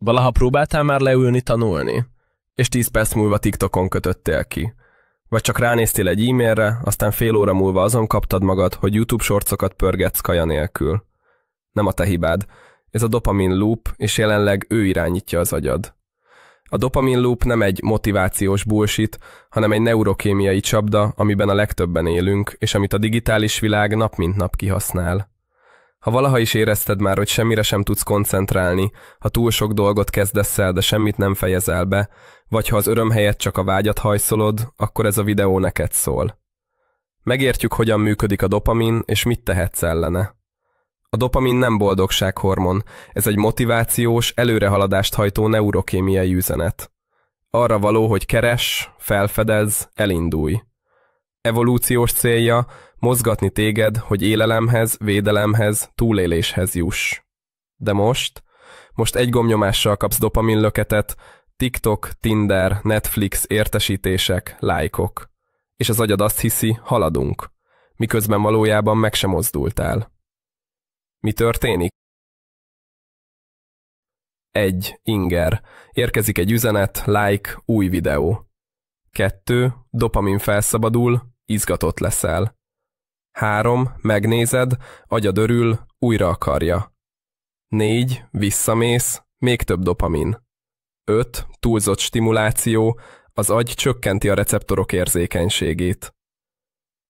Valaha próbáltál már leülni tanulni? És 10 perc múlva TikTokon kötöttél ki. Vagy csak ránéztél egy e-mailre, aztán fél óra múlva azon kaptad magad, hogy YouTube shortsokat pörgetsz kaja nélkül. Nem a te hibád. Ez a dopamin loop, és jelenleg ő irányítja az agyad. A dopamin loop nem egy motivációs bullshit, hanem egy neurokémiai csapda, amiben a legtöbben élünk, és amit a digitális világ nap mint nap kihasznál. Ha valaha is érezted már, hogy semmire sem tudsz koncentrálni, ha túl sok dolgot kezdesz el, de semmit nem fejezel be, vagy ha az öröm helyett csak a vágyat hajszolod, akkor ez a videó neked szól. Megértjük, hogyan működik a dopamin, és mit tehetsz ellene. A dopamin nem boldogsághormon, ez egy motivációs, előrehaladást hajtó neurokémiai üzenet. Arra való, hogy keress, felfedezz, elindulj. Evolúciós célja mozgatni téged, hogy élelemhez, védelemhez, túléléshez juss. De most egy gombnyomással kapsz dopaminlöketet, TikTok, Tinder, Netflix, értesítések, lájkok. És az agyad azt hiszi, haladunk, miközben valójában meg sem mozdultál. Mi történik? 1. Inger. Érkezik egy üzenet, like, új videó. 2. Dopamin felszabadul, izgatott leszel. 3. Megnézed, agyad örül, újra akarja. 4. Visszamész, még több dopamin. 5. Túlzott stimuláció, az agy csökkenti a receptorok érzékenységét.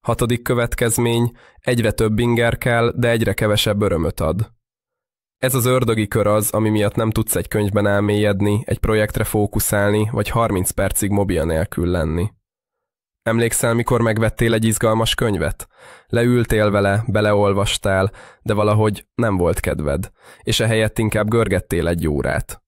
6. következmény, egyre több inger kell, de egyre kevesebb örömöt ad. Ez az ördögi kör az, ami miatt nem tudsz egy könyvben elmélyedni, egy projektre fókuszálni, vagy 30 percig mobil nélkül lenni. Emlékszel, mikor megvettél egy izgalmas könyvet? Leültél vele, beleolvastál, de valahogy nem volt kedved, és ehelyett inkább görgettél egy órát.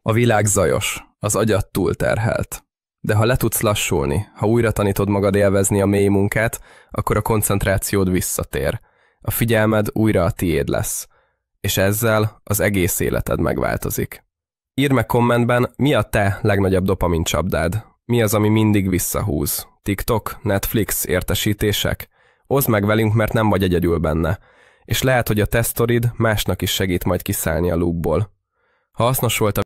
A világ zajos, az agyad túlterhelt. De ha le tudsz lassulni, ha újra tanítod magad élvezni a mély munkát, akkor a koncentrációd visszatér. A figyelmed újra a tiéd lesz. És ezzel az egész életed megváltozik. Írd meg kommentben, mi a te legnagyobb dopamin csapdád? Mi az, ami mindig visszahúz? TikTok, Netflix, értesítések? Oszd meg velünk, mert nem vagy egyedül benne. És lehet, hogy a te sztorid másnak is segít majd kiszállni a loopból. Ha hasznos volt a